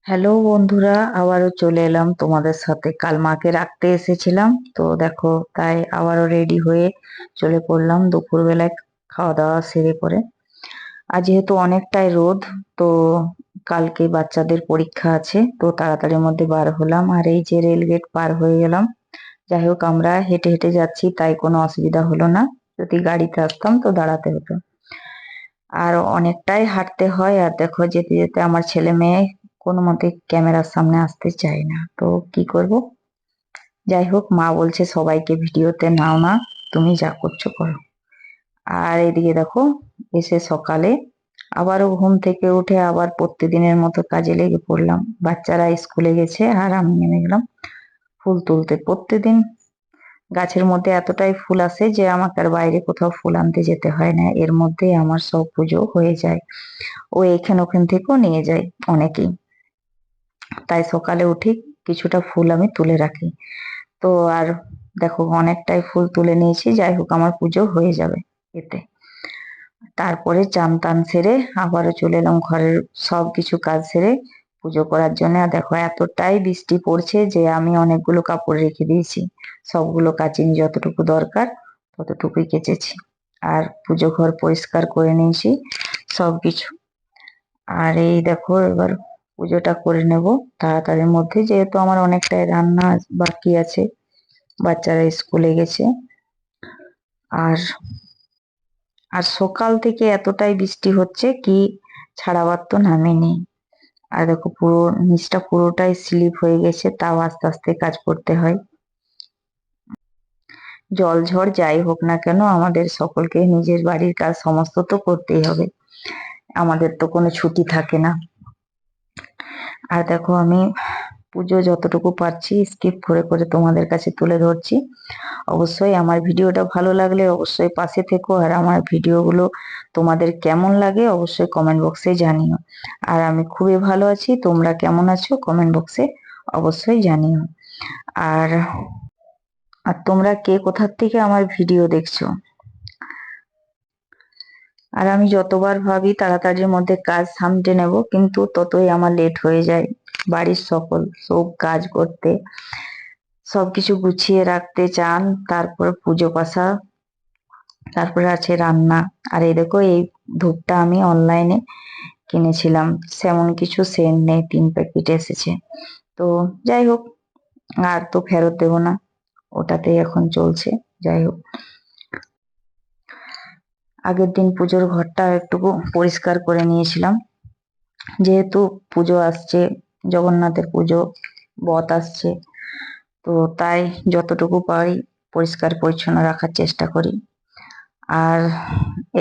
Hello বন্ধুরা, আবারও চলে এলাম তোমাদের সাথে। কাল মাকে রাখতে এসেছিলাম, তো দেখো তাই আবারও রেডি হয়ে চলে পড়লাম দুপুরবেলায় খাওয়া দাওয়া সেরে করে। আর যেহেতু অনেকটাই রোদ, তো কালকে বাচ্চাদের পরীক্ষা আছে, তো তাড়াতাড়ির মধ্যে বার হলাম। আর এই যে রেল গেট পার হয়ে গেলাম। যাই হোক, আমরা হেঁটে হেঁটে যাচ্ছি, তাই কোনো অসুবিধা হলো না। যদি গাড়িতে আসতাম তো দাঁড়াতে হতো। আর অনেকটাই হাঁটতে হয়। আর দেখো, যেতে যেতে আমার ছেলে মেয়ে কোনো মতে ক্যামেরার সামনে আসতে চায় না, তো কি করব। যাই হোক, মা বলছে সবাইকে ভিডিওতে নাও না, তুমি যা করছো করো। আর এদিকে দেখো, এসে সকালে আবারও ঘুম থেকে উঠে আবার প্রতিদিনের মতো কাজে লেগে পড়লাম। বাচ্চারা স্কুলে গেছে আর আমি নেমে গেলাম ফুল তুলতে। প্রতিদিন গাছের মধ্যে এতটাই ফুল আসে যে আমাকে আর বাইরে কোথাও ফুল আনতে যেতে হয় না, এর মধ্যেই আমার সব পুজো হয়ে যায়। ও এখান ওখান থেকেও নিয়ে যায় অনেকেই। তাই সকালে উঠে কিছুটা ফুল আমি তুলে রাখি। তো আর দেখো, অনেকটাই ফুল তুলে নিয়েছি। যাই হোক, আমার পুজো হয়ে যাবে এতে। তারপরে চান টান সেরে আবারও চলে এলাম ঘরের সব কিছু কাজ সেরে পুজো করার জন্য। আর দেখো, এতটাই বৃষ্টি পড়ছে যে আমি অনেকগুলো কাপড় রেখে দিয়েছি, সবগুলো কাচিনি, যতটুকু দরকার ততটুকুই কেচেছি। আর পুজো ঘর পরিষ্কার করে নিয়েছি সবকিছু। আর এই দেখো, এবার পুজোটা করে নেব তাড়াতাড়ির মধ্যে, যেহেতু আমার অনেকটাই রান্না বাকি আছে, বাচ্চারা স্কুলে গেছে। আর আর সকাল থেকে এতটাই বৃষ্টি হচ্ছে কি ছাড়াবার তো নামই নেই। আর দেখো, পুরো নিচটা পুরোটাই স্লিপ হয়ে গেছে, তাও আস্তে আস্তে কাজ করতে হয়। জল ঝড় যাই হোক না কেন, আমাদের সকলকে নিজের বাড়ির কাজ সমস্ত তো করতেই হবে, আমাদের তো কোনো ছুটি থাকে না। আর দেখো, আমি পুজো যতটুকু পারছি স্কিপ করে করে তোমাদের কাছে তুলে ধরছি। অবশ্যই আমার ভিডিওটা ভালো লাগলে অবশ্যই পাশে থেকো। আর আমার ভিডিওগুলো তোমাদের কেমন লাগে অবশ্যই কমেন্ট বক্সে জানিও। আর আমি খুবই ভালো আছি, তোমরা কেমন আছো কমেন্ট বক্সে অবশ্যই জানিও। আর আর তোমরা কে কোথার থেকে আমার ভিডিও দেখছো। আর আমি যতবার ভাবি তাড়াতাড়ির মধ্যে কাজ সামটে নেব, কিন্তু ততই আমার লেট হয়ে যায় বাড়ির সকল সব কাজ করতে, সবকিছু গুছিয়ে রাখতে চান, তারপর পুজো পাশা, তারপরে আছে রান্না। আর এই দেখো, এই ধূপটা আমি অনলাইনে কিনেছিলাম, সেমন কিছু সেন্ট নেই, 3 প্যাকেট এসেছে। তো যাই হোক, আর তো ফেরত দেবো না, ওটাতেই এখন চলছে। যাই হোক, আগের দিন পুজোর ঘরটা একটু পরিষ্কার করে নিয়েছিলাম, যেহেতু পুজো আসছে, জগন্নাথের পুজো, বট আসছে, তো তাই যতটুকু পারি পরিষ্কার পরিচ্ছন্ন রাখার চেষ্টা করি। আর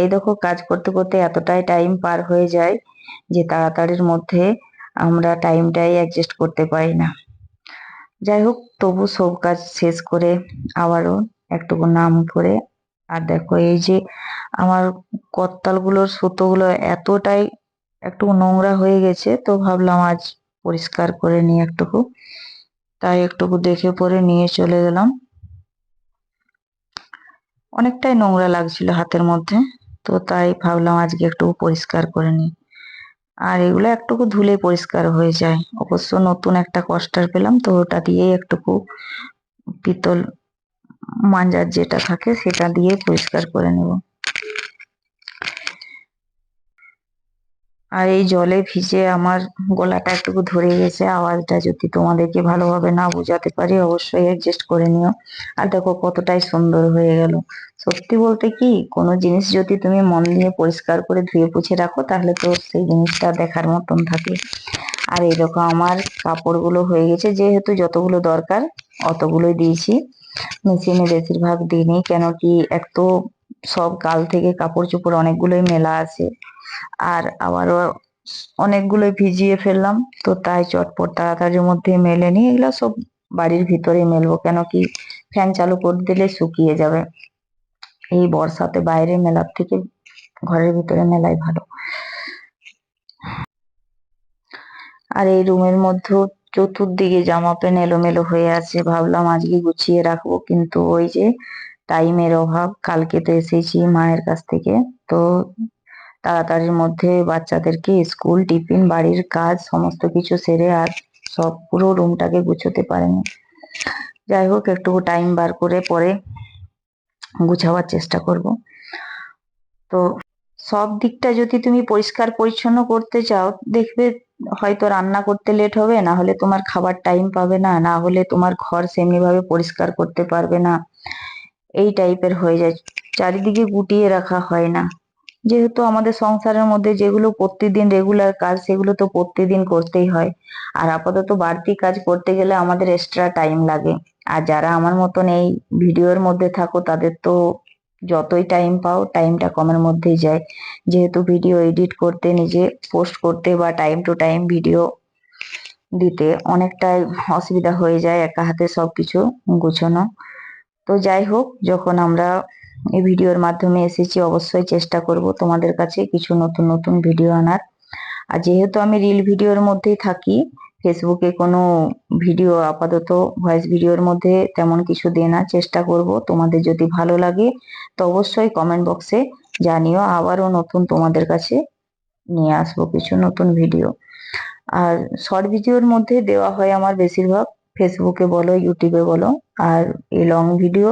এই দেখো, কাজ করতে করতে এতটাই টাইম পার হয়ে যায় যে তাড়াতাড়ির মধ্যে আমরা টাইমটাই অ্যাডজাস্ট করতে পারি না। যাই হোক, তবু সব কাজ শেষ করে আবারও একটুকু নাম করে। আর দেখো, এই যে আমার করতালগুলোর সুতোগুলো এতটাই একটু নোংরা হয়ে গেছে, তো ভাবলাম আজ পরিষ্কার করে নিই একটুকু। তাই একটুকু দেখে পরে নিয়ে চলে গেলাম। অনেকটাই নোংরা লাগছিল হাতের মধ্যে, তো তাই ভাবলাম আজকে একটু পরিষ্কার করে নিই। আর এগুলো একটুকু ধুলে পরিষ্কার হয়ে যায়। অবশ্য নতুন একটা কস্টার পেলাম, তো ওটা দিয়ে একটুকু পিতল মাঞ্জার যেটা থাকে সেটা দিয়ে পরিষ্কার করে নেব। আর এই জলে ভিজে আমার গলাটা একটুকু ধরে গেছে, আওয়াজটা যদি তোমাদেরকে ভালোভাবে না বোঝাতে পারি অবশ্যই অ্যাডজাস্ট করে নিও। আর দেখো কতটাই সুন্দর হয়ে গেল। সত্যি বলতে কি, কোনো জিনিস যদি তুমি মন দিয়ে পরিষ্কার করে ধুয়ে পুছে রাখো তাহলে তো সেই জিনিসটা দেখার মতন থাকে। আর এই দেখো, আমার কাপড়গুলো হয়ে গেছে, যেহেতু যতগুলো দরকার অতগুলোই দিয়েছি। মেশিনে বেশিরভাগ দিইনি, কেন কি এক তো সব কাল থেকে কাপড় চোপড় অনেকগুলোই মেলা আছে, আর আবারও অনেকগুলোই ভিজিয়ে ফেললাম, তো তাই চটপট তাড়াতাড়ির মধ্যে মেলে নিয়ে এগুলো সব বাড়ির ভিতরে মেলবো, কেন কি ফ্যান চালু করে দিলে শুকিয়ে যাবে। এই বর্ষাতে বাইরে মেলার থেকে ঘরের ভিতরে মেলাই ভালো। আর এই রুমের মধ্যে চতুর্দিকে জামা প্যান্ট এলোমেলো হয়ে আছে, ভাবলাম আজকে গুছিয়ে রাখবো, কিন্তু ওই যে টাইমের অভাব। কালকে তো এসেছি মায়ের কাছ থেকে, তো তাড়াতাড়ির মধ্যে বাচ্চাদেরকে স্কুল টিফিন বাড়ির কাজ সমস্ত কিছু সেরে আর সব পুরো রুমটাকে গুছোতে পারেনি। যাই হোক, একটু টাইম বার করে পরে গুছাবার চেষ্টা করব। তো সব দিকটা যদি তুমি পরিষ্কার পরিচ্ছন্ন করতে চাও, দেখবে হয়তো রান্না করতে লেট হবে, না হলে তোমার খাবার টাইম পাবে না, না হলে তোমার ঘর সেমনি ভাবে পরিষ্কার করতে পারবে না, এই টাইপের হয়ে যায়, চারিদিকে গুটিয়ে রাখা হয় না। যেহেতু আমাদের সংসারের মধ্যে যেগুলো প্রতিদিন রেগুলার কাজ, সেগুলো তো প্রতিদিন করতেই হয়। আর আপাতত বাড়তি কাজ করতে গেলে আমাদের এক্সট্রা টাইম লাগে। আর যারা আমার মতন এই ভিডিওর মধ্যে থাকো, তাদের তো যতই টাইম পাও টাইমটা কমের মধ্যেই যায়। যেহেতু ভিডিও এডিট করতে, নিজে পোস্ট করতে বা টাইম টু টাইম ভিডিও দিতে অনেকটাই অসুবিধা হয়ে যায় একা হাতে সবকিছু গুছানো। তো যাই হোক, যখন আমরা এই ভিডিওর মাধ্যমে এসেছি, অবশ্যই চেষ্টা করব তোমাদের কাছে কিছু নতুন নতুন ভিডিও আনার। আর যেহেতু আমি রিল ভিডিওর মধ্যেই থাকি, ফেসবুকে কোনো ভিডিও আপাতত ভয়েস ভিডিওর মধ্যে তেমন কিছু দেয় না, চেষ্টা করব তোমাদের যদি ভালো লাগে তো অবশ্যই কমেন্ট বক্সে জানিও, আবারও নতুন তোমাদের কাছে নিয়ে আসবো কিছু নতুন ভিডিও। আর শর্ট ভিডিওর মধ্যে দেওয়া হয় আমার বেশিরভাগ, ফেসবুকে বলো ইউটিউবে বলো। আর এই লং ভিডিও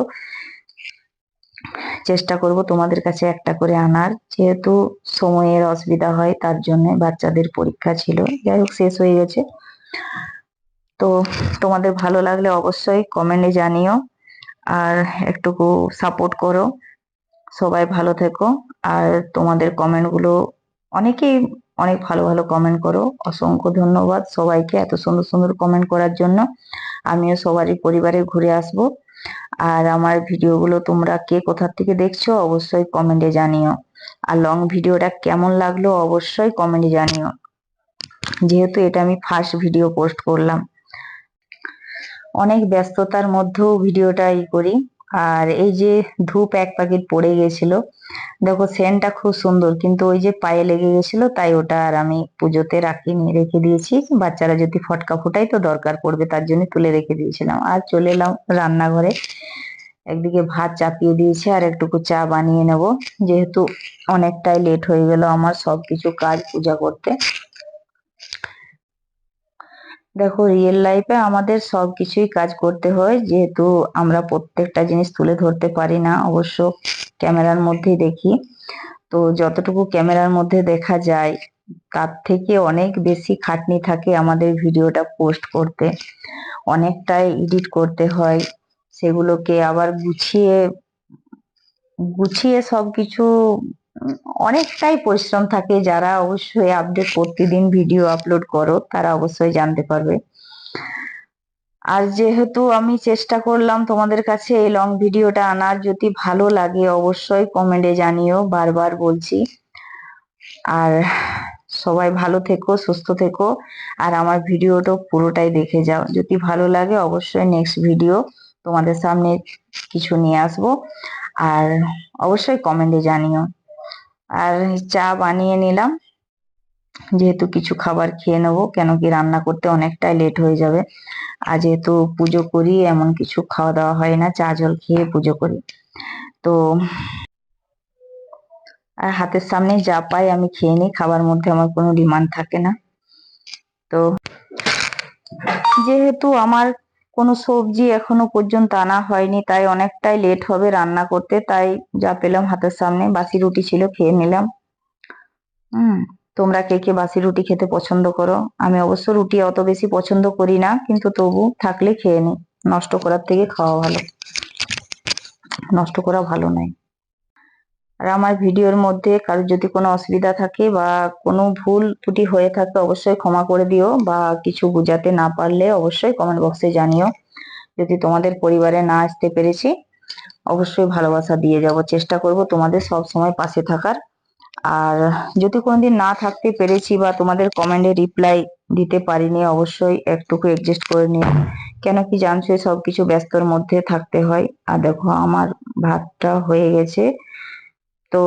চেষ্টা করব তোমাদের কাছে একটা করে আনার, যেহেতু সময়ের অসুবিধা হয়, তার জন্য বাচ্চাদের পরীক্ষা ছিল, যাই হোক শেষ হয়ে গেছে। তো তোমাদের ভালো লাগলে অবশ্যই কমেন্টে জানিও, আর একটুকু সাপোর্ট করো। সবাই ভালো থেকো। আর তোমাদের কমেন্টগুলো, অনেকেই অনেক ভালো ভালো কমেন্ট করো, অসংখ্য ধন্যবাদ সবাইকে এত সুন্দর সুন্দর কমেন্ট করার জন্য। আমিও সবারই পরিবারে ঘুরে আসব। আর আমার ভিডিওগুলো তোমরা কে কোথা থেকে দেখছো অবশ্যই কমেন্টে জানিও। আর লং ভিডিওটা কেমন লাগলো অবশ্যই কমেন্টে জানিও, যেহেতু এটা আমি ফার্স্ট ভিডিও পোস্ট করলাম। অনেক ব্যস্ততার মধ্যেও ভিডিওটা করি। আর এই যে ধূপ এক প্যাকেট পড়ে গেছিল, দেখো সেন্টটা খুব সুন্দর, কিন্তু ওই যে পায়ে লেগে গেছিল, তাই ওটা আর আমি পুজোতে রাখিনি, রেখে দিয়েছি। বাচ্চারা যদি ফটকা ফুটাই তো দরকার পড়বে, তার জন্য তুলে রেখে দিয়েছিলাম। আর চলে এলাম রান্নাঘরে, একদিকে ভাত চাপিয়ে দিয়েছি আর একটুকু চা বানিয়ে নেব, যেহেতু অনেকটাই লেট হয়ে গেল আমার সবকিছু কাজ পূজা করতে। দেখো, রিয়েল লাইফে আমাদের সবকিছুই কাজ করতে হয়, যেহেতু আমরা প্রত্যেকটা জিনিস তুলে ধরতে পারি না, অবশ্য ক্যামেরার মধ্যেই দেখি। তো যতটুকু ক্যামেরার মধ্যে দেখা যায়, তার থেকে অনেক বেশি খাটনি থাকে আমাদের ভিডিওটা পোস্ট করতে, অনেকটাই এডিট করতে হয়, সেগুলোকে আবার গুছিয়ে গুছিয়ে সবকিছু, অনেকটাই পরিশ্রম থাকে। যারা অবশ্যই আপডেট প্রতিদিন ভিডিও আপলোড করো, তারা অবশ্যই জানতে পারবে। আর যেহেতু আমি চেষ্টা করলাম তোমাদের কাছে এই লং ভিডিওটা আনার, যদি ভালো লাগে অবশ্যই কমেন্টে জানিও, বারবার বলছি। আর সবাই ভালো থেকো, সুস্থ থেকো, আর আমার ভিডিওটা পুরোটাই দেখে যাও। যদি ভালো লাগে অবশ্যই নেক্সট ভিডিও তোমাদের সামনে কিছু নিয়ে আসবো, আর অবশ্যই কমেন্টে জানিও। আর চা বানিয়ে নিলাম, যেহেতু কিছু খাবার খেয়ে নেবো, কেন কি রান্না করতে অনেকটাই লেট হয়ে যাবে। আর যেহেতু পুজো করি, এমন কিছু খাওয়া দাওয়া হয় না, চা জল খেয়ে পুজো করি। তো আর হাতের সামনে যা পাই আমি খেয়ে নিই, খাবার মধ্যে আমার কোনো ডিমান্ড থাকে না। তো যেহেতু আমার কোনো সবজি এখনো পর্যন্ত আনা হয়নি, তাই অনেকটাই লেট হবে রান্না করতে, তাই যা পেলাম হাতের সামনে, বাসি রুটি ছিল খেয়ে নিলাম। তোমরা কে কে বাসি রুটি খেতে পছন্দ করো? আমি অবশ্য রুটি অত বেশি পছন্দ করি না, কিন্তু তবু থাকলে খেয়ে নিই, নষ্ট করার থেকে খাওয়া ভালো, নষ্ট করা ভালো নয়। আর আমার ভিডিওর মধ্যে কারোর যদি কোনো অসুবিধা থাকে বা কোনো ভুল ত্রুটি হয়ে থাকে অবশ্যই ক্ষমা করে দিও, বা কিছু বোঝাতে না পারলে অবশ্যই কমেন্ট বক্সে জানিও। যদি তোমাদের পরিবারে না আসতে পেরেছি, অবশ্যই ভালোবাসা দিয়ে যাব, চেষ্টা করব তোমাদের সব সময় পাশে থাকার। আর যদি কোনোদিন না থাকতে পেরেছি বা তোমাদের কমেন্টে রিপ্লাই দিতে পারিনি, অবশ্যই একটুকু অ্যাডজাস্ট করে নিও, কেন কি জানছোই সবকিছু ব্যস্তর মধ্যে থাকতে হয়। আর দেখো আমার ভাতটা হয়ে গেছে, তো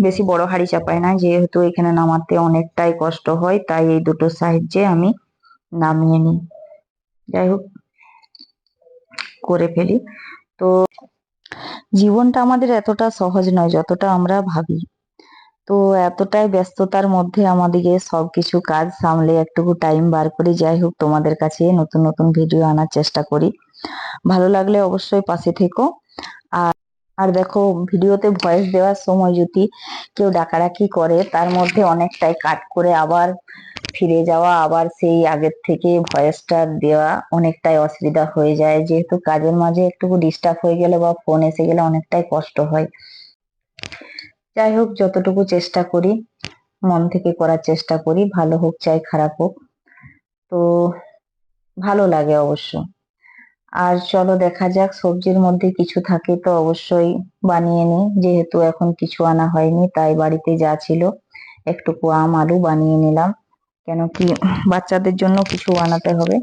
বেশি বড় হাঁড়ি চাপাই না, যেহেতু এখানে নামাতে অনেকটাই কষ্ট হয়, তাই এই দুটো সাহায্যে আমি নামিয়ে নিই। যাই হোক, করে ফেলি। তো জীবনটা আমাদের এতটা সহজ নয় যতটা আমরা ভাবি। তো এতটাই ব্যস্ততার মধ্যে আমাদেরকে সবকিছু কাজ সামলে একটুকু টাইম বার করে যাই হোক তোমাদের কাছে নতুন নতুন ভিডিও আনার চেষ্টা করি। ভালো লাগলে অবশ্যই পাশে থেকো। আর আর দেখো, ভিডিওতে ভয়েস দেওয়ার সময় যদি কেউ ডাকাডাকি করে তার মধ্যে অনেকটাই কাট করে আবার ফিরে যাওয়া, আবার সেই আগের থেকে ভয়েসটা দেওয়া অনেকটাই অসুবিধা হয়ে যায়, যেহেতু কাজের মাঝে একটু ডিস্টার্ব হয়ে গেলে বা ফোন এসে গেলে অনেকটাই কষ্ট হয়। যাই হোক, যতটুকু চেষ্টা করি মন থেকে করার চেষ্টা করি, ভালো হোক চাই খারাপ হোক, তো ভালো লাগে অবশ্য। আর চলো দেখা যাক, সবজির মধ্যে কিছু থাকে তো অবশ্যই বানিয়ে নিই, যেহেতু এখন কিছু আনা হয়নি তাই বাড়িতে যা ছিল একটুকু আম আলু বানিয়ে নিলাম, কেন কি বাচ্চাদের জন্য কিছু বানাতে হবে,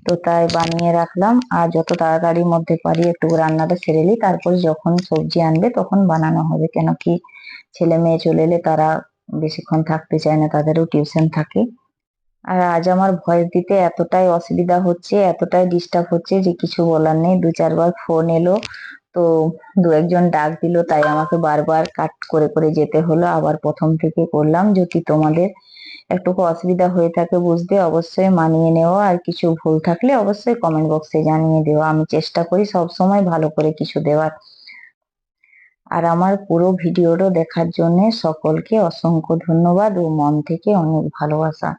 তো তাই বানিয়ে রাখলাম। আর যত তাড়াতাড়ির মধ্যে পারি একটু রান্নাটা সেরে নিই, তারপর যখন সবজি আনবে তখন বানানো হবে, কেন কি ছেলে মেয়ে চলে এলে তারা বেশিক্ষণ থাকতে চায় না, তাদেরও টিউশন থাকে। আর আজ আমার ভয়েস দিতে এতটাই অসুবিধা হচ্ছে, এতটাই ডিস্টার্ব হচ্ছে যে কিছু বলার নেই। 2-4 বার ফোন এলো, তো 2-1 জন ডাক দিল, তাই আমাকে বারবার কাট করে করে যেতে হলো, আবার প্রথম থেকে করলাম। যদি তোমাদের একটুকু অসুবিধা হয়ে থাকে বুঝতে, অবশ্যই মানিয়ে নেওয়া, আর কিছু ভুল থাকলে অবশ্যই কমেন্ট বক্সে জানিয়ে দেওয়া। আমি চেষ্টা করি সব সময় ভালো করে কিছু দেওয়ার। আর আমার পুরো ভিডিওটা দেখার জন্য সকলকে অসংখ্য ধন্যবাদ ও মন থেকে অনেক ভালোবাসা।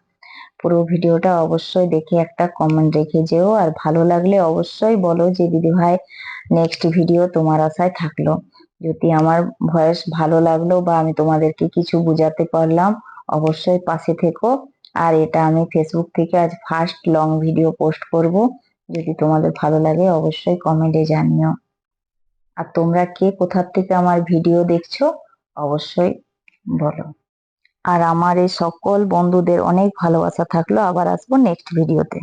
পুরো ভিডিওটা অবশ্যই দেখে একটা কমেন্ট রেখে যেও, আর ভালো লাগলে অবশ্যই বলো যে দিদি ভাই নেক্সট ভিডিও তোমার আশায় থাকলো। যদি আমার ভয়েস ভালো লাগলো বা আমি তোমাদেরকে কিছু বুঝাতে পারলাম, অবশ্যই পাশে থেকো। আর এটা আমি ফেসবুক থেকে আজ ফার্স্ট লং ভিডিও পোস্ট করব, যদি তোমাদের ভালো লাগে অবশ্যই কমেন্টে জানিও। আর তোমরা কে কোথার থেকে আমার ভিডিও দেখছো অবশ্যই বলো। আর আমার এই সকল বন্ধুদের অনেক ভালোবাসা থাকলো, আবার আসবো নেক্সট ভিডিওতে।